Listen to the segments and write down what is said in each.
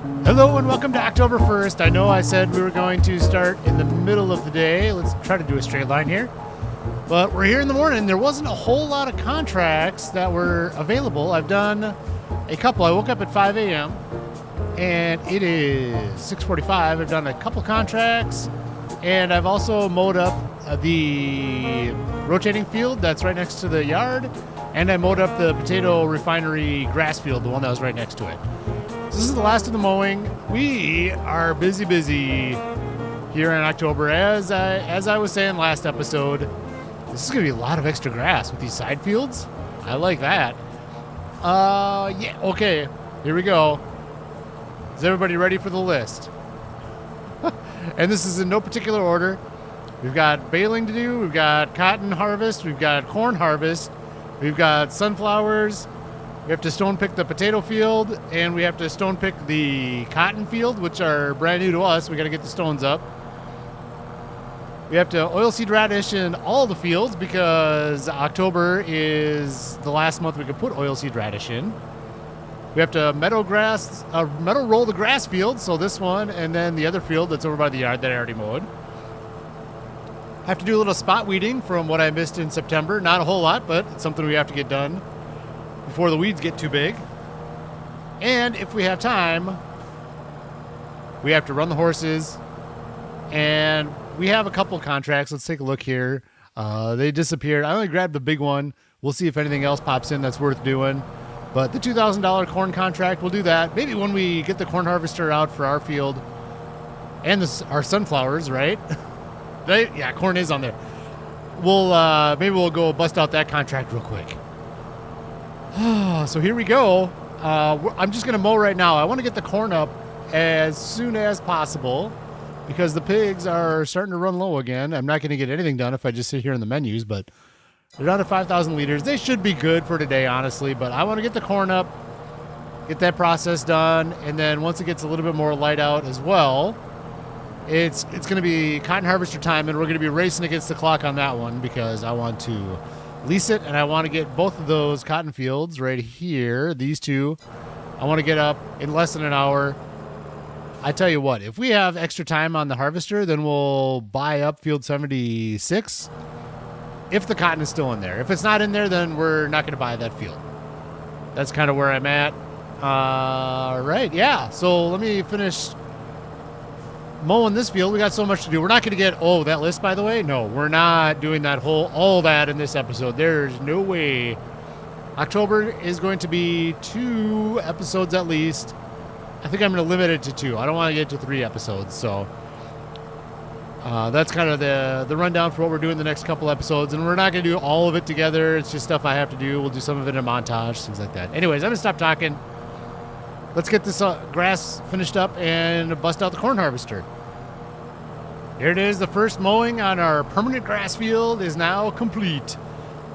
Hello and welcome to October 1st. I know I said we were going to start in the middle of the day. Let's try to do a straight line here. But we're here in the morning. There wasn't a whole lot of contracts that were available. I've done a couple. I woke up at 5 a.m. and it is 6:45. I've done a couple contracts and I've also mowed up the rotating field that's right next to the yard, and I mowed up the potato refinery grass field, the one that was right next to it. So this is the last of the mowing. We are busy here in October. As I was saying last episode, this is going to be a lot of extra grass with these side fields. I like that. Yeah, okay, here we go. Is everybody ready for the list? And this is in no particular order. We've got baling to do, we've got cotton harvest, we've got corn harvest, we've got sunflowers, we have to stone pick the potato field, and we have to stone pick the cotton field, which are brand new to us. We got to get the stones up. We have to oilseed radish in all the fields because October is the last month we can put oilseed radish in. We have to meadow roll the grass field, so this one and then the other field that's over by the yard that I already mowed. I have to do a little spot weeding from what I missed in September. Not a whole lot, but it's something we have to get done before the weeds get too big. And if we have time, we have to run the horses. And we have a couple contracts. Let's take a look here. They disappeared. I only grabbed the big one. We'll see if anything else pops in that's worth doing. But the $2,000 corn contract, we'll do that. Maybe when we get the corn harvester out for our field and our sunflowers, right? Yeah, corn is on there. Maybe we'll go bust out that contract real quick. So here we go. I'm just going to mow right now. I want to get the corn up as soon as possible because the pigs are starting to run low again. I'm not going to get anything done if I just sit here in the menus, but they're down to 5,000 liters. They should be good for today, honestly, but I want to get the corn up, get that process done, and then once it gets a little bit more light out as well, it's going to be cotton harvester time, and we're going to be racing against the clock on that one because I want to lease it, and I want to get both of those cotton fields right here, these two. I want to get up in less than an hour. I tell you what, if we have extra time on the harvester, then we'll buy up field 76 if the cotton is still in there. If it's not in there, then we're not going to buy that field. That's kind of where I'm at. Right, yeah. So let me finish mowing this field. We got so much to do. We're not going to get that list, by the way. No, we're not doing all that in this episode. There's no way. October is going to be 2 episodes at least. I think I'm going to limit it to 2. I don't want to get to 3 episodes. So that's kind of the rundown for what we're doing the next couple episodes. And we're not going to do all of it together. It's just stuff I have to do. We'll do some of it in a montage, things like that. Anyways, I'm going to stop talking. Let's get this grass finished up and bust out the corn harvester. Here it is. The first mowing on our permanent grass field is now complete.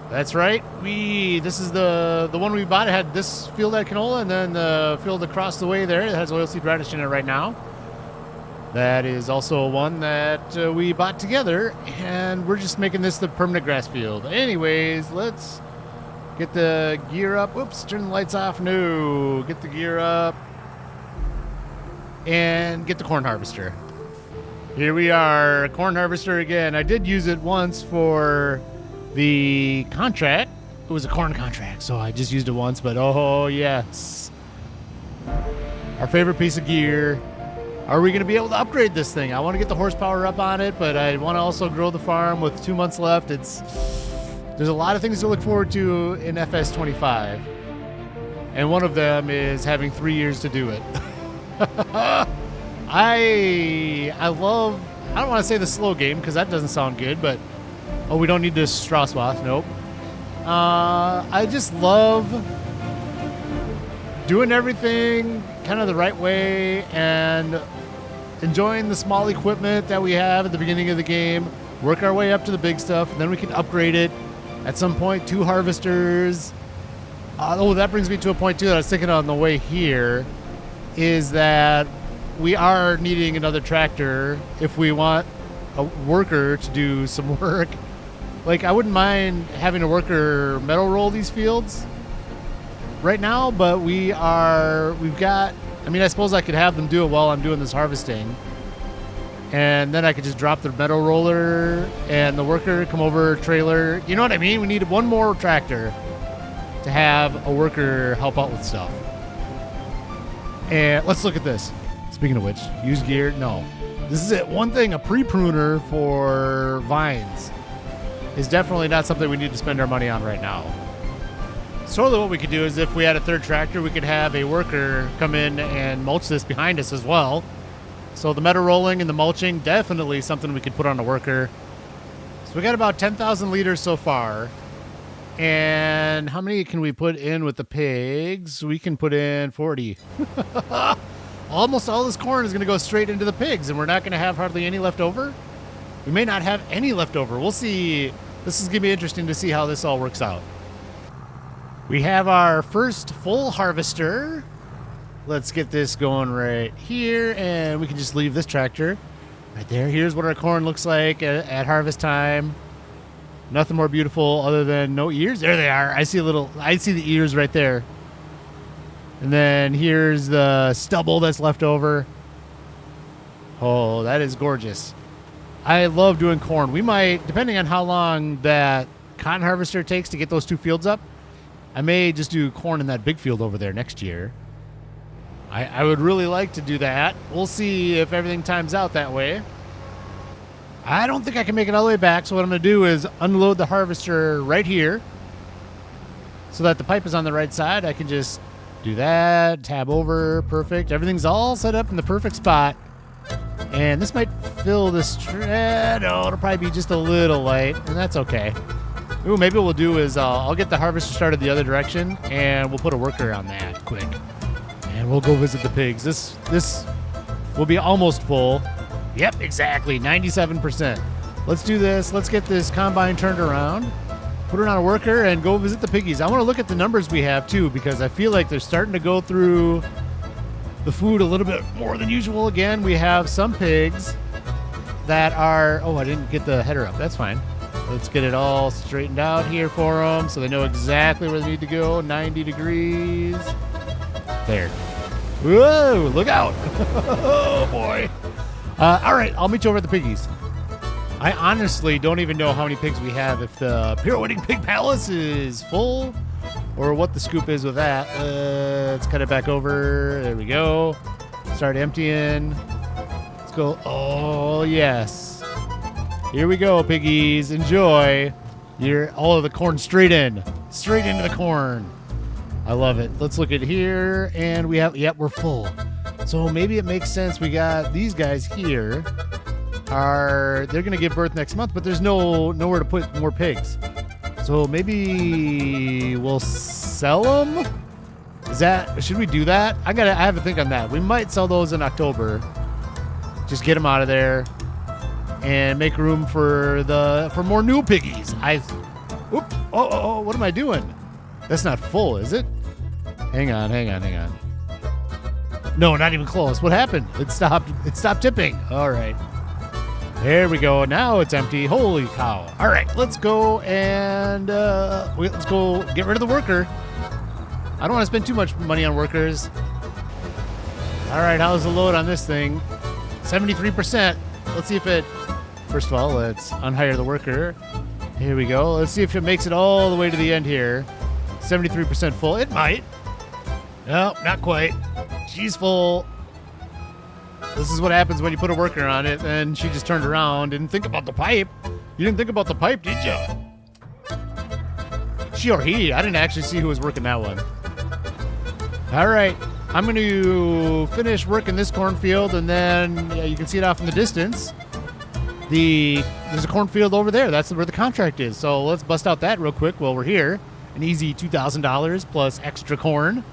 That's right. This is the one we bought. It had this field at canola, and then the field across the way there, it has oilseed radish in it right now. That is also one that we bought together, and we're just making this the permanent grass field. Anyways, let's get the gear up. Oops, turn the lights off. No, get the gear up and get the corn harvester. Here we are, corn harvester again. I did use it once for the contract. It was a corn contract, so I just used it once, but oh yes. Our favorite piece of gear. Are we going to be able to upgrade this thing? I want to get the horsepower up on it, but I want to also grow the farm with 2 months left. There's a lot of things to look forward to in FS25. And one of them is having 3 years to do it. I don't want to say the slow game because that doesn't sound good, but we don't need this straw swath. Nope. I just love doing everything kind of the right way and enjoying the small equipment that we have at the beginning of the game, work our way up to the big stuff, and then we can upgrade it at some point. 2 harvesters. That brings me to a point too that I was thinking on the way here, is that we are needing another tractor if we want a worker to do some work. Like, I wouldn't mind having a worker metal roll these fields right now, but we've got I mean, I suppose I could have them do it while I'm doing this harvesting. And then I could just drop the metal roller and the worker come over, trailer. You know what I mean? We need one more tractor to have a worker help out with stuff. And let's look at this. Speaking of which, used gear, no. This is it. One thing, a pre-pruner for vines is definitely not something we need to spend our money on right now. So what we could do is if we had a third tractor, we could have a worker come in and mulch this behind us as well. So the metal rolling and the mulching, definitely something we could put on a worker. So we got about 10,000 liters so far. And how many can we put in with the pigs? We can put in 40. Almost all this corn is going to go straight into the pigs, and we're not going to have hardly any left over. We may not have any left over. We'll see. This is going to be interesting to see how this all works out. We have our first full harvester. Let's get this going right here, and we can just leave this tractor right there. Here's what our corn looks like at harvest time. Nothing more beautiful other than no ears. There they are. I see the ears right there. And then here's the stubble that's left over. Oh, that is gorgeous. I love doing corn. We might, depending on how long that cotton harvester takes to get those two fields up, I may just do corn in that big field over there next year. I would really like to do that. We'll see if everything times out that way. I don't think I can make it all the way back, so what I'm going to do is unload the harvester right here so that the pipe is on the right side. I can just do that, tab over, perfect. Everything's all set up in the perfect spot. And this might fill this, no, it'll probably be just a little light, and that's okay. Ooh, maybe what we'll do is I'll get the harvester started the other direction, and we'll put a worker on that quick. And we'll go visit the pigs. This will be almost full. Yep, exactly, 97%. Let's do this. Let's get this combine turned around, put it on a worker, and go visit the piggies. I want to look at the numbers we have, too, because I feel like they're starting to go through the food a little bit more than usual again. We have some pigs that are... Oh, I didn't get the header up. That's fine. Let's get it all straightened out here for them so they know exactly where they need to go. 90 degrees. There. Whoa, look out. Oh, boy. All right, I'll meet you over at the piggies. I honestly don't even know how many pigs we have, if the Pirouetting Pig Palace is full or what the scoop is with that. Let's cut it back over. There we go. Start emptying. Let's go. Oh, yes. Here we go, piggies. Enjoy. All of the corn straight into the corn. I love it. Let's look at here, and we have, yep, we're full. So maybe it makes sense. We got these guys here. They're going to give birth next month, but there's nowhere to put more pigs. So maybe we'll sell them? Should we do that? I have to think on that. We might sell those in October. Just get them out of there and make room for more new piggies. Oh, what am I doing? That's not full, is it? Hang on. No, not even close. What happened? It stopped tipping. All right. There we go. Now it's empty. Holy cow. All right, let's go and let's go get rid of the worker. I don't want to spend too much money on workers. All right, how's the load on this thing? 73%. Let's see if it... First of all, let's unhire the worker. Here we go. Let's see if it makes it all the way to the end here. 73% full. It might. No, not quite. She's full. This is what happens when you put a worker on it, and she just turned around. Didn't think about the pipe. You didn't think about the pipe, did you? She or he. I didn't actually see who was working that one. All right. I'm going to finish working this cornfield, and then you can see it off in the distance. There's a cornfield over there. That's where the contract is. So let's bust out that real quick while we're here. An easy $2,000 plus extra corn.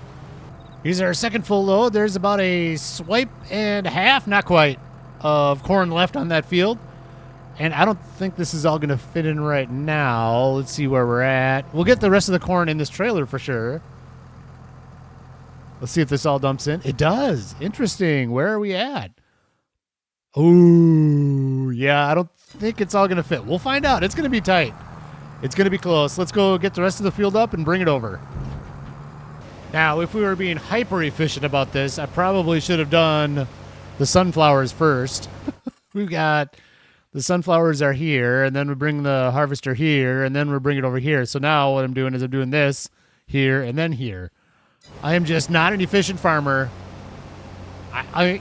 Here's our second full load. There's about a swipe and a half, not quite, of corn left on that field. And I don't think this is all going to fit in right now. Let's see where we're at. We'll get the rest of the corn in this trailer for sure. Let's see if this all dumps in. It does. Interesting. Where are we at? Oh, yeah, I don't think it's all going to fit. We'll find out. It's going to be tight. It's going to be close. Let's go get the rest of the field up and bring it over. Now, if we were being hyper efficient about this, I probably should have done the sunflowers first. We've got the sunflowers are here, and then we bring the harvester here, and then we bring it over here. So now what I'm doing is I'm doing this here and then here. I am just not an efficient farmer.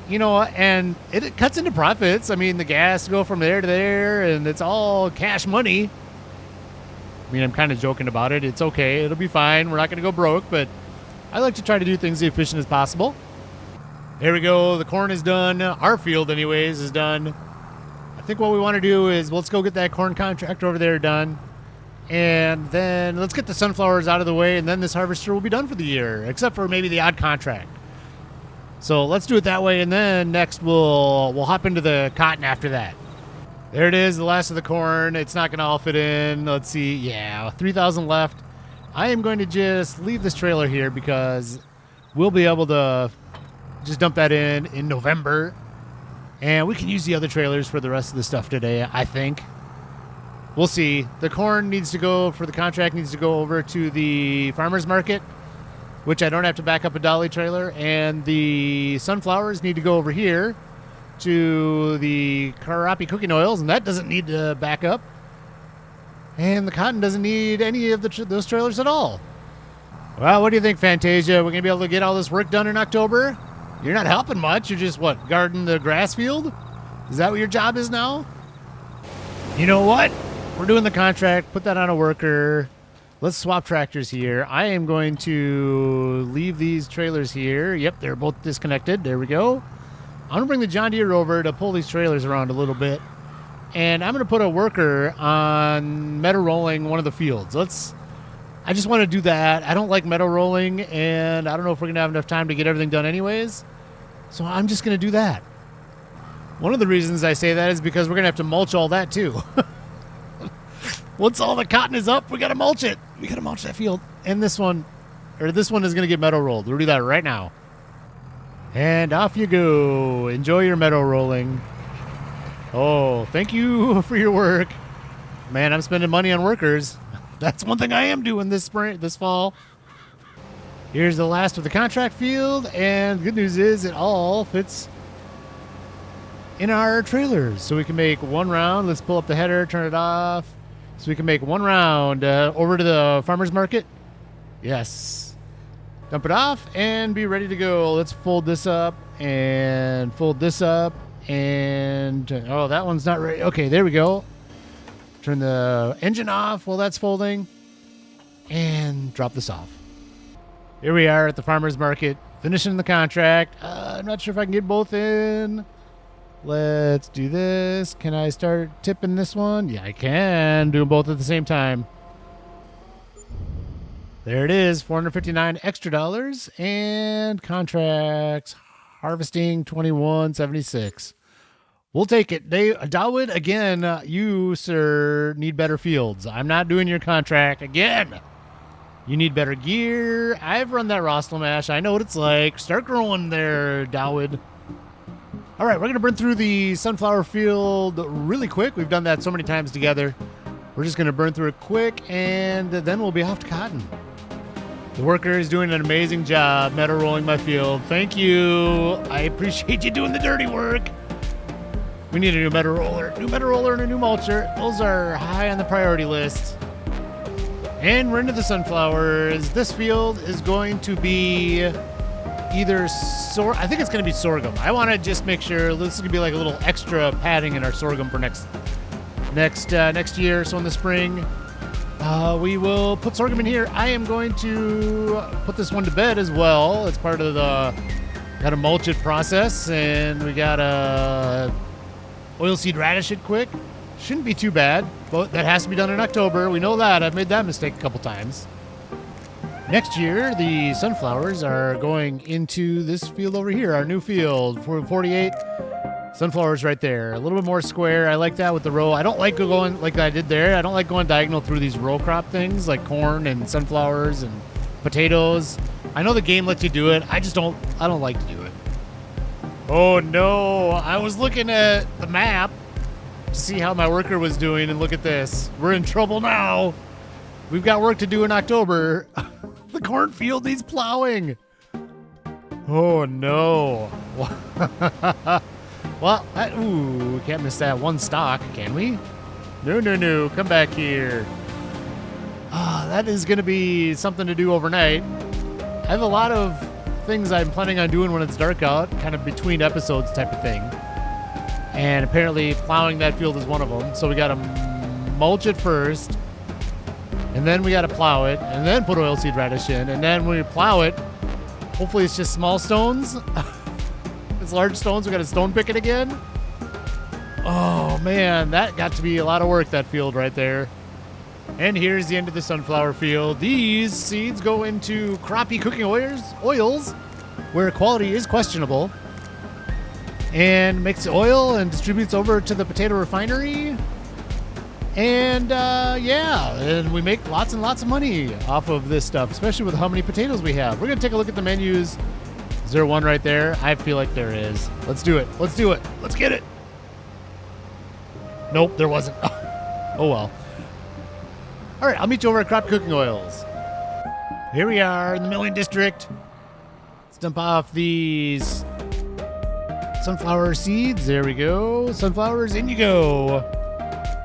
You know, and it cuts into profits. I mean, the gas go from there to there, and it's all cash money. I mean, I'm kind of joking about it. It's okay. It'll be fine. We're not going to go broke, but I like to try to do things as efficient as possible. There we go. The corn is done. Our field, anyways, is done. I think what we want to do is let's go get that corn contract over there done. And then let's get the sunflowers out of the way, and then this harvester will be done for the year, except for maybe the odd contract. So let's do it that way, and then next we'll hop into the cotton after that. There it is, the last of the corn. It's not going to all fit in. Let's see. Yeah, 3,000 left. I am going to just leave this trailer here because we'll be able to just dump that in November. And we can use the other trailers for the rest of the stuff today, I think. We'll see. The corn needs to go, for the contract, needs to go over to the farmer's market, which I don't have to back up a dolly trailer. And the sunflowers need to go over here to the Karapi cooking oils, and that doesn't need to back up. And the cotton doesn't need any of those trailers at all. Well, what do you think, Fantasia? We're going to be able to get all this work done in October? You're not helping much. You're just, what, guarding the grass field? Is that what your job is now? You know what? We're doing the contract. Put that on a worker. Let's swap tractors here. I am going to leave these trailers here. Yep, they're both disconnected. There we go. I'm going to bring the John Deere over to pull these trailers around a little bit. And I'm going to put a worker on meadow rolling one of the fields. I just want to do that. I don't like meadow rolling, and I don't know if we're going to have enough time to get everything done anyways. So I'm just going to do that. One of the reasons I say that is because we're going to have to mulch all that too. Once all the cotton is up, we got to mulch it. We got to mulch that field. And this one is going to get meadow rolled. We'll do that right now. And off you go. Enjoy your meadow rolling. Oh, thank you for your work. Man, I'm spending money on workers. That's one thing I am doing this fall. Here's the last of the contract field, and the good news is it all fits in our trailers. So we can make one round. Let's pull up the header, turn it off. So we can make one round over to the farmer's market. Yes. Dump it off and be ready to go. Let's fold this up and fold this up. And, oh, that one's not ready. Okay, there we go. Turn the engine off while that's folding. And drop this off. Here we are at the farmer's market, finishing the contract. I'm not sure if I can get both in. Let's do this. Can I start tipping this one? Yeah, I can. Do them both at the same time. There it is, $459 extra dollars. And contracts, harvesting, $21.76. We'll take it. Dawood, again, you, sir, need better fields. I'm not doing your contract again. You need better gear. I've run that Rostlamash. I know what it's like. Start growing there, Dawood. All right, we're going to burn through the sunflower field really quick. We've done that so many times together. We're just going to burn through it quick, and then we'll be off to cotton. The worker is doing an amazing job meadow rolling my field. Thank you. I appreciate you doing the dirty work. We need a new meadow roller and a new mulcher. Those are high on the priority list. And we're into the sunflowers. This field is going to be either I think it's going to be sorghum. I want to just make sure this is going to be like a little extra padding in our sorghum for next year. So in the spring, we will put sorghum in here. I am going to put this one to bed as well. It's part of the got to mulch it process, and we got to oilseed radish it quick. Shouldn't be too bad, but that has to be done in October. We know that. I've made that mistake a couple times. Next year, the sunflowers are going into this field over here, our new field, 48 sunflowers right there. A little bit more square. I like that with the row. I don't like going like I did there. I don't like going diagonal through these row crop things like corn and sunflowers and potatoes. I know the game lets you do it. I don't like to do it. Oh no, I was looking at the map to see how my worker was doing, and look at this. We're in trouble now. We've got work to do in October. The The cornfield needs plowing. Oh, no. Well, ooh, can't miss that one stock, can we? No. Come back here. That is going to be something to do overnight. I have a lot of things I'm planning on doing when it's dark out, kind of between episodes type of thing. And apparently plowing that field is one of them. So we got to mulch it first, and then we got to plow it, and then put oilseed radish in, and then when we plow it, hopefully it's just small stones. If it's large stones, we got to stone pick it again. Oh man, that got to be a lot of work, that field right there. And here's the end of the sunflower field. These seeds go into crappie cooking oils, where quality is questionable, and makes oil and distributes over to the potato refinery. And and we make lots and lots of money off of this stuff, especially with how many potatoes we have. We're going to take a look at the menus. Is there one right there? I feel like there is. Let's do it. Let's get it. Nope, there wasn't. Oh well. All right, I'll meet you over at Crop Cooking Oils. Here we are in the milling district. Let's dump off these sunflower seeds. There we go. Sunflowers, in you go.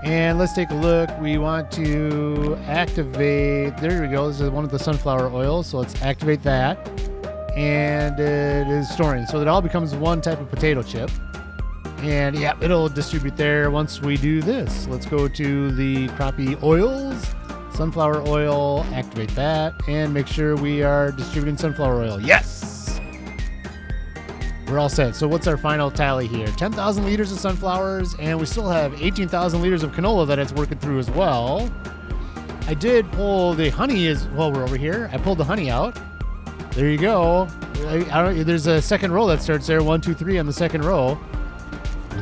And let's take a look. We want to activate. There we go. This is one of the sunflower oils. So let's activate that. And it is storing. So it all becomes one type of potato chip. And yeah, it'll distribute there once we do this. Let's go to the crappie oils. Sunflower oil, activate that, and make sure we are distributing sunflower oil. Yes! We're all set. So what's our final tally here? 10,000 liters of sunflowers, and we still have 18,000 liters of canola that it's working through as well. I did pull the honey as well. We're over here. I pulled the honey out. There you go. There's a second row that starts there. 1, 2, 3 on the second row.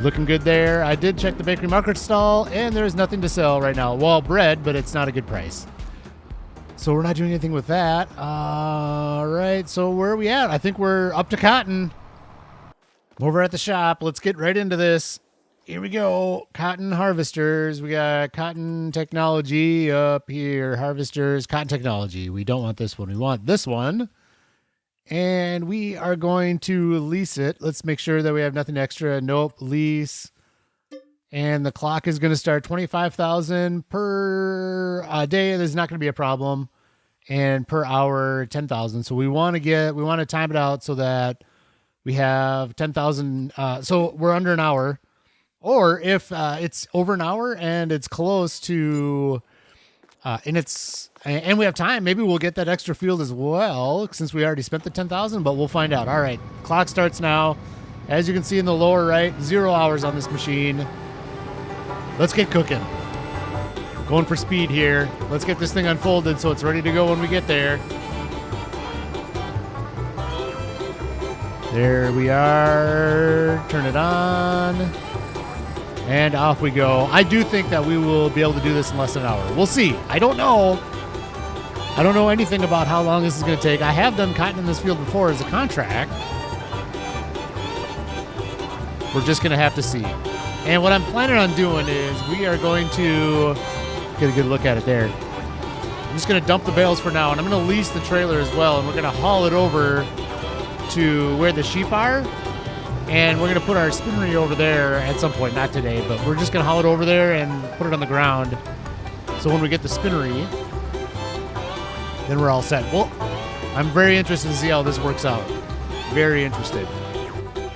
Looking good there. I did check the bakery market stall, and there's nothing to sell right now. Well, bread, but it's not a good price. So we're not doing anything with that. All right, so where are we at? I think we're up to cotton. Over at the shop. Let's get right into this. Here we go. Cotton harvesters. We got cotton technology up here. Harvesters, cotton technology. We don't want this one. We want this one. And we are going to lease it. Let's make sure that we have nothing extra. Nope, lease. And the clock is going to start 25,000 per day. There's not going to be a problem. And per hour, 10,000. So we want to time it out so that we have 10,000. So we're under an hour. Or if it's over an hour and it's close to, and we have time, maybe we'll get that extra field as well, since we already spent the 10,000, but we'll find out. All right, clock starts now. As you can see in the lower right, 0 hours on this machine. Let's get cooking. Going for speed here. Let's get this thing unfolded so it's ready to go when we get there. There we are. Turn it on. And off we go. I do think that we will be able to do this in less than an hour. We'll see. I don't know. I don't know anything about how long this is going to take. I have done cotton in this field before as a contract. We're just going to have to see. And what I'm planning on doing is we are going to get a good look at it there. I'm just going to dump the bales for now, and I'm going to lease the trailer as well, and we're going to haul it over to where the sheep are. And we're going to put our spinnery over there at some point, not today, but we're just going to haul it over there and put it on the ground. So when we get the spinnery, then we're all set. Well, I'm very interested to see how this works out. Very interested.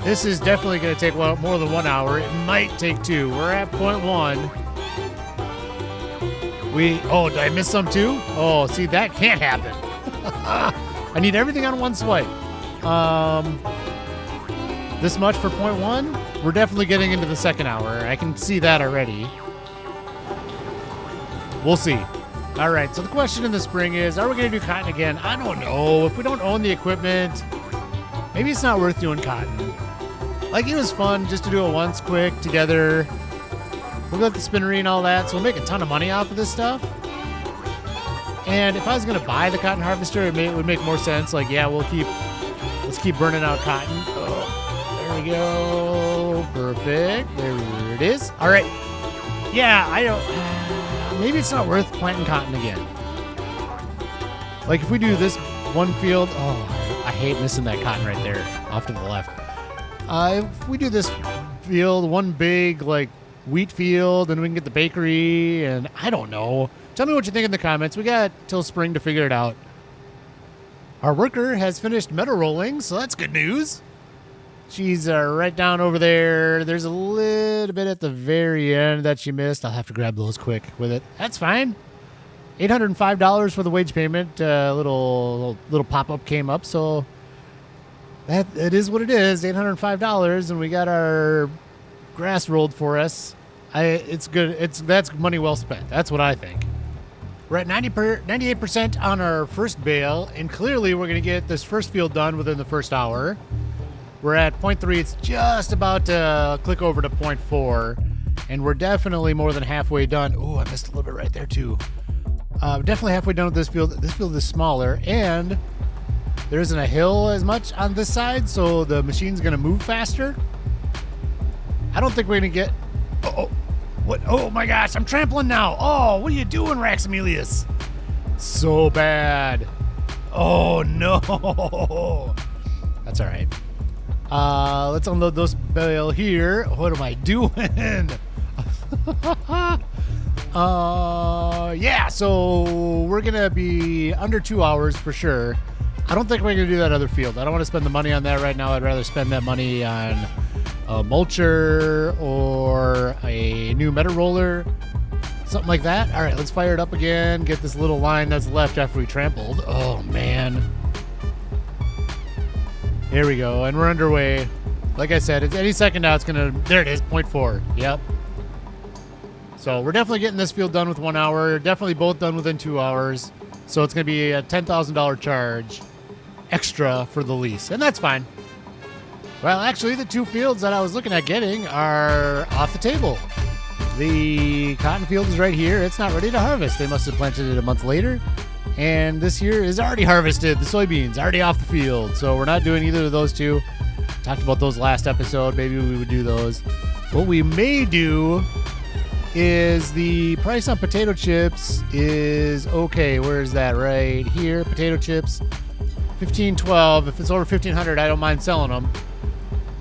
This is definitely going to take more than 1 hour. It might take 2. We're at 0.1. Oh, did I miss some too? Oh, see, that can't happen. I need everything on one swipe. This much for 0.1. We're definitely getting into the second hour. I can see that already. We'll see. All right, so the question in the spring is, are we going to do cotton again? I don't know. If we don't own the equipment, maybe it's not worth doing cotton. Like, it was fun just to do it once quick together. We'll got the spinnery and all that, so we'll make a ton of money off of this stuff. And if I was going to buy the cotton harvester, it would make more sense. Like, yeah, let's keep burning out cotton. Oh, there we go. Perfect. There it is. All right. Yeah, I don't... maybe it's not worth planting cotton again. Like if we do this one field, oh, I hate missing that cotton right there off to the left. If we do this field, one big like wheat field, and we can get the bakery, and I don't know. Tell me what you think in the comments. We got till spring to figure it out. Our worker has finished metal rolling, so that's good news. She's right down over there. There's a little bit at the very end that she missed. I'll have to grab those quick with it. That's fine. $805 for the wage payment. Little pop-up came up, so that it is what it is. $805, and we got our grass rolled for us. It's good. That's money well spent. That's what I think. We're at 98% on our first bale, and clearly we're going to get this first field done within the first hour. We're at 0.3. It's just about to click over to 0.4, and we're definitely more than halfway done. Oh, I missed a little bit right there too. Definitely halfway done with this field. This field is smaller, and there isn't a hill as much on this side, so the machine's going to move faster. I don't think we're going to get... What? Oh my gosh, I'm trampling now. Oh, what are you doing, Raximelius? So bad. Oh no. That's all right. Let's unload those bale here. What am I doing? Yeah, so we're gonna be under 2 hours for sure. I don't think we're gonna do that other field. I don't want to spend the money on that right now. I'd rather spend that money on a mulcher or a new metal roller, something like that. All right, let's fire it up again. Get this little line that's left after we trampled. Oh man. Here we go, and we're underway. Like I said, it's any second now. It's gonna. There it is, 0.4. Yep. So we're definitely getting this field done with 1 hour. Definitely both done within 2 hours. So it's gonna be a $10,000 charge extra for the lease, and that's fine. Well, actually, the two fields that I was looking at getting are off the table. The cotton field is right here. It's not ready to harvest. They must have planted it a month later. And this here is already harvested. The soybeans already off the field. So we're not doing either of those two. Talked about those last episode. Maybe we would do those. What we may do is the price on potato chips is okay. Where is that? Right here. Potato chips, $15.12. If it's over $1,500, I don't mind selling them.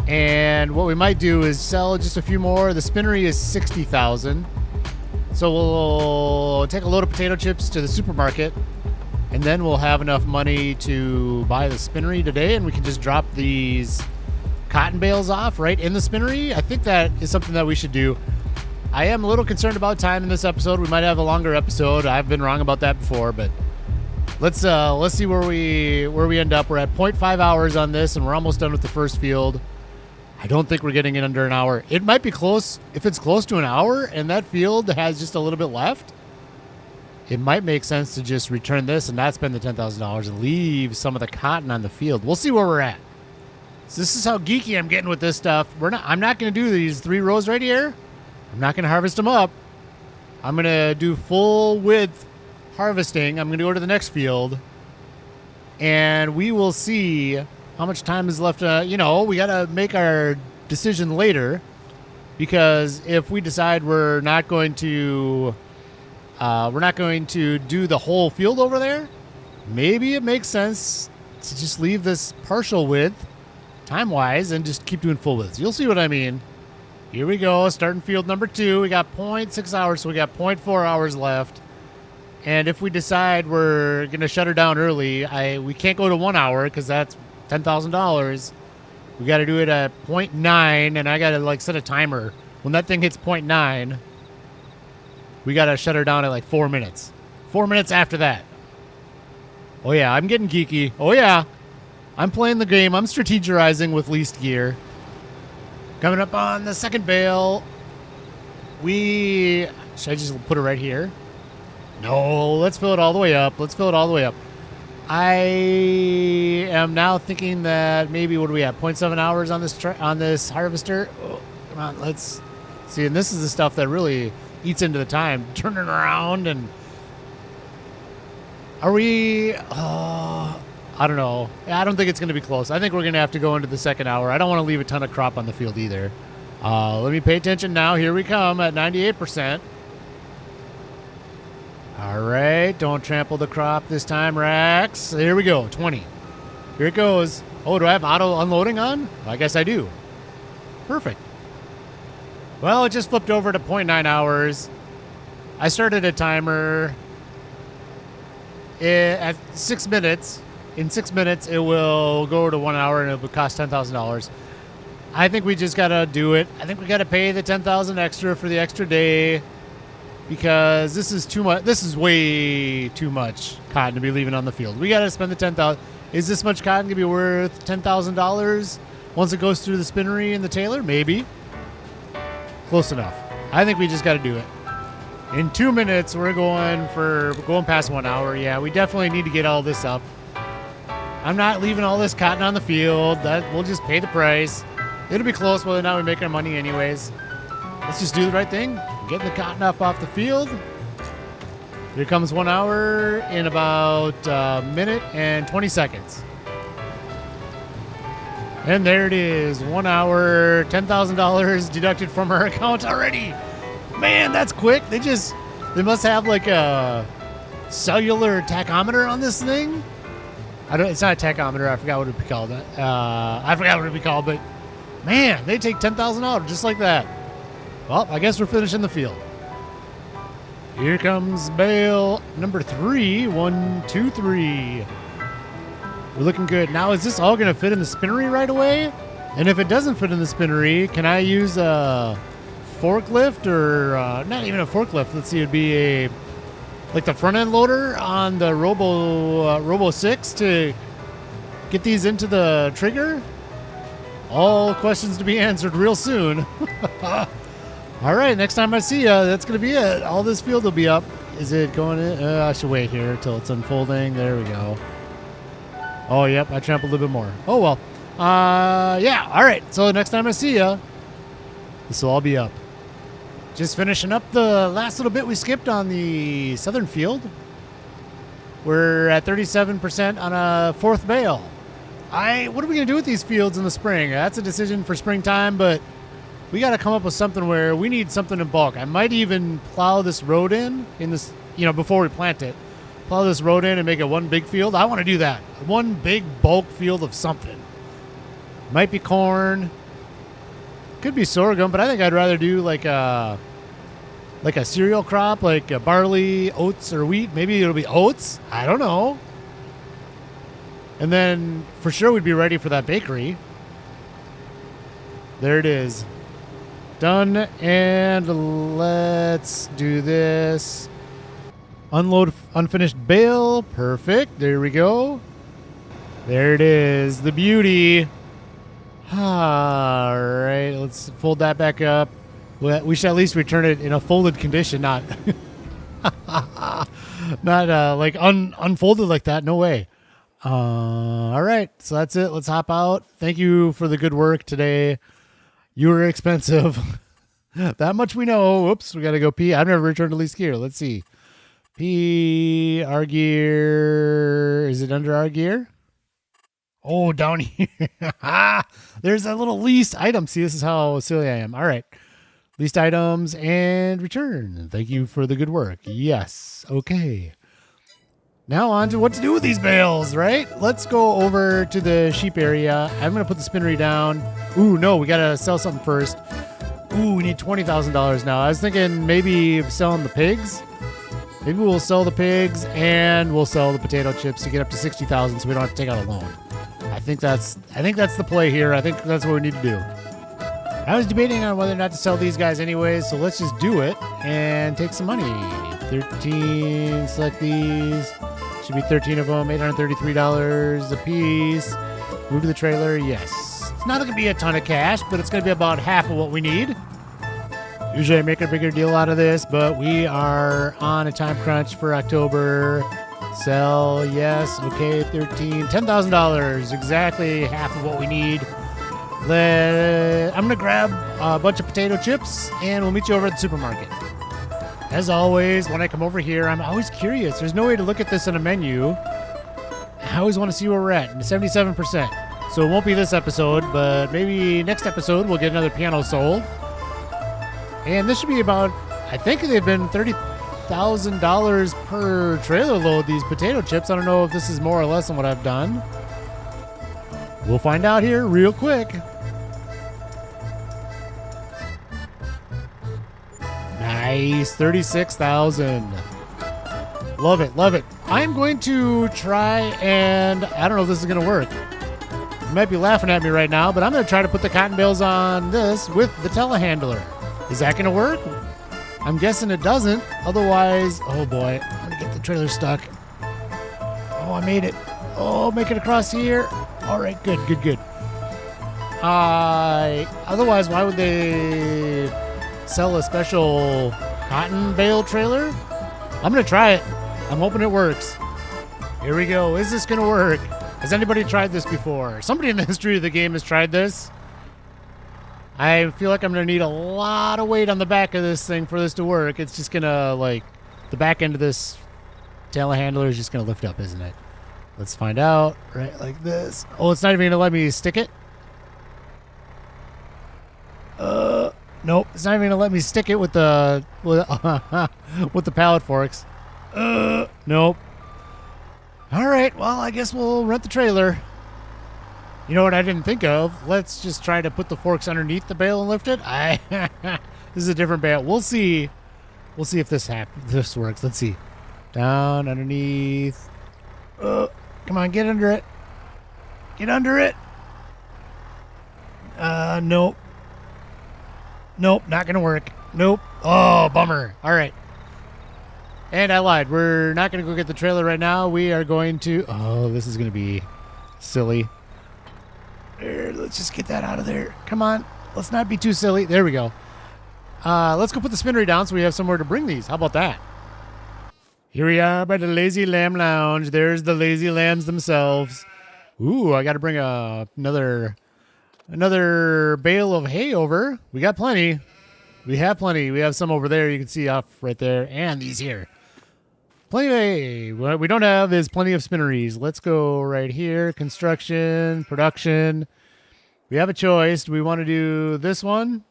And what we might do is sell just a few more. The Spinnery is $60,000. So we'll take a load of potato chips to the supermarket, and then we'll have enough money to buy the Spinnery today, and we can just drop these cotton bales off right in the Spinnery. I think that is something that we should do. I am a little concerned about time in this episode. We might have a longer episode. I've been wrong about that before, but let's see where we end up. We're at 0.5 hours on this, and we're almost done with the first field. I don't think we're getting it under an hour. It might be close. If it's close to an hour and that field has just a little bit left, it might make sense to just return this and not spend the $10,000 and leave some of the cotton on the field. We'll see where we're at. So this is how geeky I'm getting with this stuff. I'm not going to do these 3 rows right here. I'm not going to harvest them up. I'm going to do full width harvesting. I'm going to go to the next field, and we will see how much time is left. We got to make our decision later, because if we decide we're not going to do the whole field over there, maybe it makes sense to just leave this partial width time-wise and just keep doing full widths. You'll see what I mean. Here we go, starting field number 2. We got 0.6 hours, so we got 0.4 hours left. And if we decide we're going to shut her down early, we can't go to 1 hour because that's $10,000. We got to do it at 0.9, and I got to set a timer. When that thing hits 0.9, we got to shut her down at 4 minutes. 4 minutes after that. Oh yeah, I'm getting geeky. Oh yeah, I'm playing the game. I'm strategizing with leased gear. Coming up on the second bale. Should I just put it right here? No, let's fill it all the way up. I am now thinking that maybe, what do we have, 0.7 hours on this harvester? Oh, come on, let's see. And this is the stuff that really eats into the time. Turning around, and are we? I don't know. I don't think it's going to be close. I think we're going to have to go into the second hour. I don't want to leave a ton of crop on the field either. Let me pay attention now. Here we come at 98%. All right, don't trample the crop this time, Rex. Here we go, 20. Here it goes. Oh, do I have auto unloading on? I guess I do. Perfect. Well, it just flipped over to 0.9 hours. I started a timer at 6 minutes. In 6 minutes, it will go to 1 hour and it will cost $10,000. I think we just got to do it. I think we got to pay the $10,000 extra for the extra day because this is too much. This is way too much cotton to be leaving on the field. We got to spend the $10,000. Is this much cotton going to be worth $10,000 once it goes through the spinnery and the tailor? Maybe. Close enough. I think we just got to do it. In 2 minutes, we're going past 1 hour. Yeah, we definitely need to get all this up. I'm not leaving all this cotton on the field. We'll just pay the price. It'll be close whether or not we make our money anyways. Let's just do the right thing. Getting the cotton up off the field. Here comes 1 hour in about a minute and 20 seconds. And there it is. 1 hour, $10,000 deducted from our account already. Man, that's quick. They must have like a cellular tachometer on this thing. It's not a tachometer. I forgot what it'd be called. But man, they take $10,000 just like that. Well, I guess we're finishing the field. Here comes bale number 3. 1, 2, 3. We're looking good. Now, is this all going to fit in the spinnery right away? And if it doesn't fit in the spinnery, can I use a forklift or not even a forklift? Let's see, it'd be like the front end loader on the Robo 6 to get these into the trigger? All questions to be answered real soon. All right, next time I see you, that's going to be it. All this field will be up. Is it going in? I should wait here till it's unfolding. There we go. Oh, yep, I trampled a little bit more. Oh, well. Yeah, all right. So next time I see you, this will all be up. Just finishing up the last little bit we skipped on the southern field. We're at 37% on a 4th bale. What are we going to do with these fields in the spring? That's a decision for springtime, but we got to come up with something where we need something in bulk. I might even plow this road in this, before we plant it. Plow this road in and make it one big field. I want to do that. One big bulk field of something. Might be corn. Could be sorghum, but I think I'd rather do like a cereal crop, like barley, oats, or wheat. Maybe it'll be oats. I don't know. And then for sure we'd be ready for that bakery. There it is. Done. And let's do this. Unload unfinished bale. Perfect. There we go. There it is. The beauty. All right. Let's fold that back up. We should at least return it in a folded condition, not like unfolded like that. No way. All right. So that's it. Let's hop out. Thank you for the good work today. You were expensive. That much we know. Oops. We got to go pee. I've never returned to lease gear. Let's see. P, our gear. Is it under our gear? Oh, down here. There's a little leased item. See, this is how silly I am. All right. Leased items and return. Thank you for the good work. Yes. Okay. Now on to what to do with these bales, right? Let's go over to the sheep area. I'm going to put the spinnery down. Ooh, no, we got to sell something first. Ooh, we need $20,000 now. I was thinking maybe selling the pigs. Maybe we'll sell the pigs and we'll sell the potato chips to get up to $60,000 so we don't have to take out a loan. I think that's the play here. I think that's what we need to do. I was debating on whether or not to sell these guys anyways, so let's just do it and take some money. 13, select these. Should be 13 of them, $833 a piece. Move to the trailer, yes. It's not going to be a ton of cash, but it's going to be about half of what we need. Usually I make a bigger deal out of this, but we are on a time crunch for October. Sell, yes, okay, 13, $10,000, exactly half of what we need. I'm going to grab a bunch of potato chips, and we'll meet you over at the supermarket. As always, when I come over here, I'm always curious. There's no way to look at this in a menu. I always want to see where we're at, 77%. So it won't be this episode, but maybe next episode we'll get another piano sold. And this should be about, I think they've been $2,000 per trailer load, these potato chips. I don't know if this is more or less than what I've done. We'll find out here real quick. Nice, 36,000. Love it, love it. I'm going to try and, I don't know if this is going to work. You might be laughing at me right now, but I'm going to try to put the cotton bales on this with the telehandler. Is that going to work? I'm guessing it doesn't. Otherwise, oh boy, I'm going to get the trailer stuck. Oh, I made it. Oh, make it across here. All right, good, good, good. Otherwise, why would they sell a special cotton bale trailer? I'm going to try it. I'm hoping it works. Here we go. Is this going to work? Has anybody tried this before? Somebody in the history of the game has tried this. I feel like I'm going to need a lot of weight on the back of this thing for this to work. It's just going to, like, the back end of this telehandler is just going to lift up, isn't it? Let's find out. Right, like this. Oh, it's not even going to let me stick it? Nope. It's not even going to let me stick it with the with the pallet forks. Nope. All right, well, I guess we'll rent the trailer. You know what I didn't think of? Let's just try to put the forks underneath the bale and lift it. This is a different bale. We'll see. We'll see if this works. Let's see. Down, underneath. Come on, get under it. Get under it. Nope. Nope, not going to work. Nope. Oh, bummer. All right. And I lied. We're not going to go get the trailer right now. We are going to... Oh, this is going to be silly. There, let's just get that out of there. Come on. Let's not be too silly. There we go. Let's go put the spinnery down so we have somewhere to bring these. How about that? Here we are by the Lazy Lamb Lounge. There's the lazy lambs themselves. Ooh, I got to bring another bale of hay over. We got plenty. We have plenty. We have some over there. You can see off right there. And these here. Plenty of hay. What we don't have is plenty of spinneries. Let's go right here. Construction, production. We have a choice. Do we want to do this one,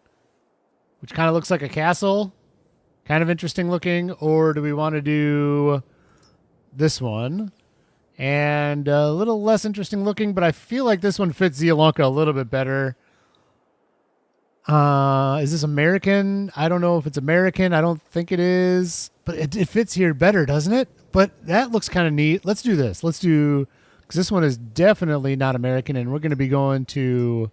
which kind of looks like a castle? Kind of interesting looking. Or do we want to do this one? And a little less interesting looking, but I feel like this one fits Zielonka a little bit better. Is this American? I don't know if it's American. I don't think it is. But it fits here better, doesn't it? But that looks kind of neat. Let's do this. Let's do... Because this one is definitely not American, and we're going to be going to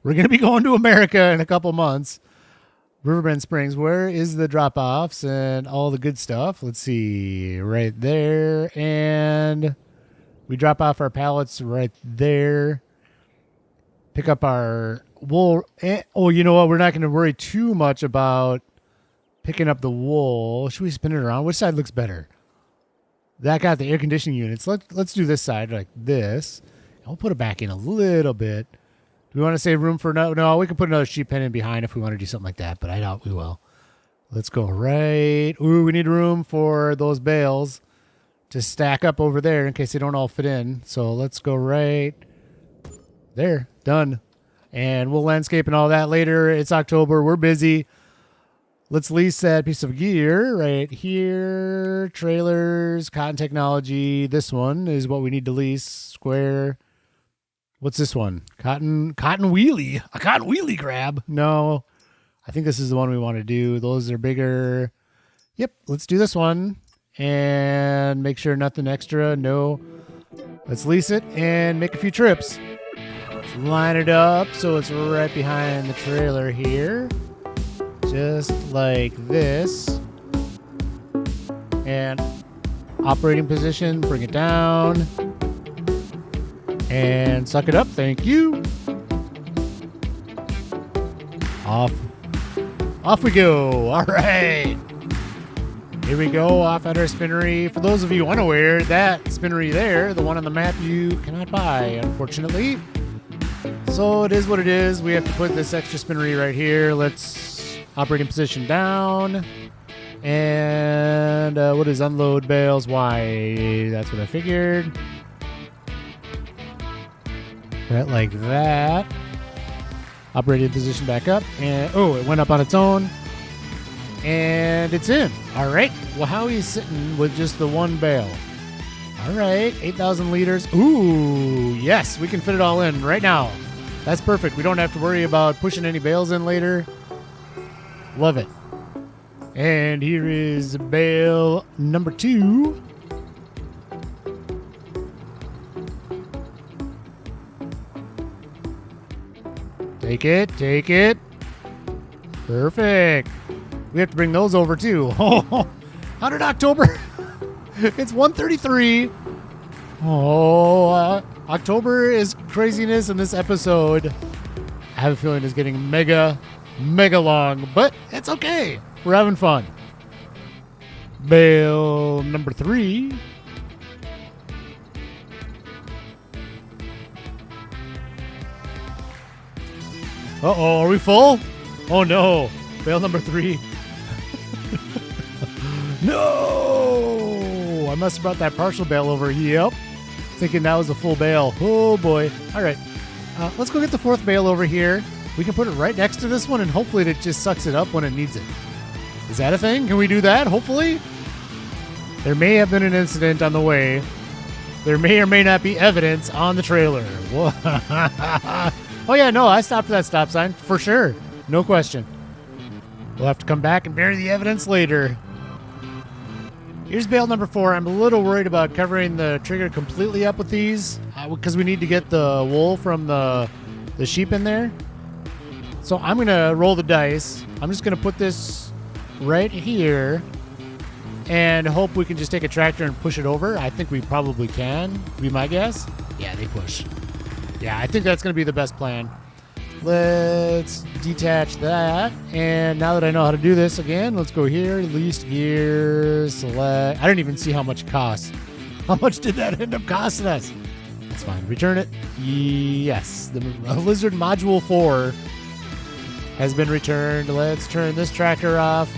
America in a couple months. Riverbend Springs. Where is the drop-offs and all the good stuff? Let's see. Right there. And... we drop off our pallets right there. Pick up our wool. Oh, you know what? We're not going to worry too much about picking up the wool. Should we spin it around? Which side looks better? That got the air conditioning units. Let's do this side like this. I'll put it back in a little bit. Do we want to save room for no? We can put another sheep pen in behind if we want to do something like that, but I doubt we will. Let's go right. Ooh, we need room for those bales to stack up over there in case they don't all fit in. So let's go right there. Done. And we'll landscape and all that later. It's October. We're busy. Let's lease that piece of gear right here. Trailers, cotton technology. This one is what we need to lease. Square. What's this one? Cotton wheelie. A cotton wheelie grab. No. I think this is the one we want to do. Those are bigger. Yep. Let's do this one. And make sure nothing extra. No. Let's lease it and make a few trips. Let's line it up so it's right behind the trailer here. Just like this. And operating position, bring it down. And suck it up. Thank you. Off we go. All right. Here we go, off at our spinnery. For those of you unaware, that spinnery there, the one on the map, you cannot buy, unfortunately. So it is what it is. We have to put this extra spinnery right here. Let's operating position down. And what is unload bales? Why? That's what I figured. Right like that. Operating position back up. And oh, it went up on its own. And it's in. All right. Well, how he's sitting with just the one bale. All right. 8,000 liters. Ooh, yes. We can fit it all in right now. That's perfect. We don't have to worry about pushing any bales in later. Love it. And here is bale number 2. Take it. Take it. Perfect. We have to bring those over too. Oh, 100 October. It's 1:33. Oh, October is craziness, and this episode, I have a feeling, is getting mega long, but it's okay. We're having fun. Bale number 3. Uh-oh, are we full? Oh no, bale number 3. No! I must have brought that partial bale over. Yep. Thinking that was a full bale. Oh boy. All right. Let's go get the 4th bale over here. We can put it right next to this one, and hopefully it just sucks it up when it needs it. Is that a thing? Can we do that? Hopefully? There may have been an incident on the way. There may or may not be evidence on the trailer. Oh yeah, no, I stopped at that stop sign. For sure. No question. We'll have to come back and bury the evidence later. Here's bale number 4. I'm a little worried about covering the trigger completely up with these because we need to get the wool from the sheep in there. So I'm going to roll the dice. I'm just going to put this right here and hope we can just take a tractor and push it over. I think we probably can, be my guess. Yeah, they push. Yeah, I think that's going to be the best plan. Let's detach that. And now that I know how to do this again, let's go here. Least gear, select. I didn't even see how much it costs. How much did that end up costing us? That's fine. Return it. Yes. The Lizard Module 4 has been returned. Let's turn this tractor off.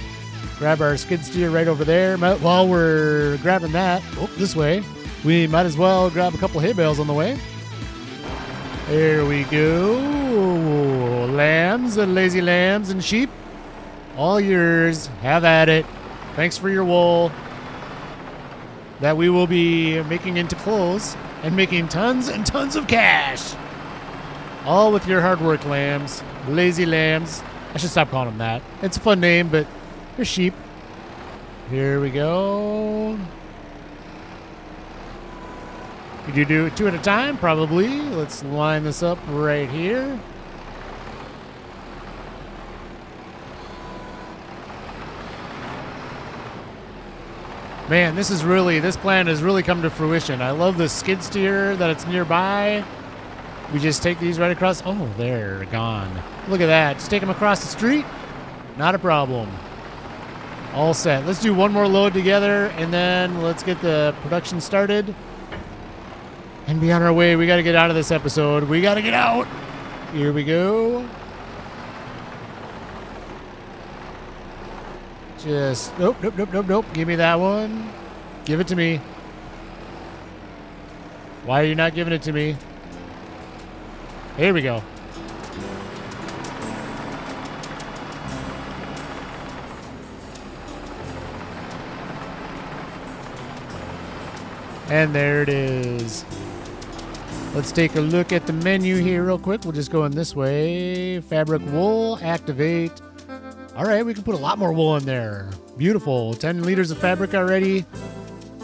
Grab our skid steer right over there. While we're grabbing that, this way, we might as well grab a couple hay bales on the way. There we go. Lambs and lazy lambs and sheep. All yours. Have at it. Thanks for your wool that we will be making into clothes and making tons and tons of cash. All with your hard work, lambs. Lazy lambs. I should stop calling them that. It's a fun name, but they're sheep. Here we go. Could you do it 2 at a time? Probably. Let's line this up right here. Man, this plan has really come to fruition. I love the skid steer that it's nearby. We just take these right across. Oh, they're gone. Look at that. Just take them across the street. Not a problem. All set. Let's do one more load together, and then let's get the production started and be on our way. We got to get out of this episode. We got to get out. Here we go. Just, nope. Give me that one. Give it to me. Why are you not giving it to me? Here we go. And there it is. Let's take a look at the menu here real quick. We'll just go in this way. Fabric wool, activate. All right, we can put a lot more wool in there. Beautiful. 10 liters of fabric already.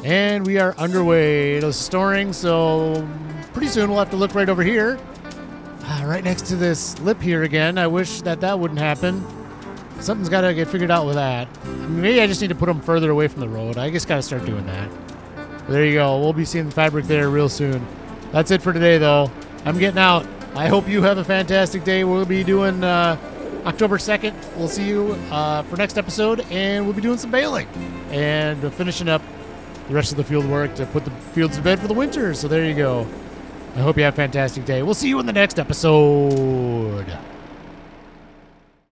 And we are underway. It was storing, so pretty soon we'll have to look right over here. Right next to this lip here again. I wish that wouldn't happen. Something's got to get figured out with that. Maybe I just need to put them further away from the road. I just got to start doing that. There you go. We'll be seeing the fabric there real soon. That's it for today, though. I'm getting out. I hope you have a fantastic day. We'll be doing October 2nd. We'll see you for next episode, and we'll be doing some baling and finishing up the rest of the field work to put the fields to bed for the winter. So there you go. I hope you have a fantastic day. We'll see you in the next episode.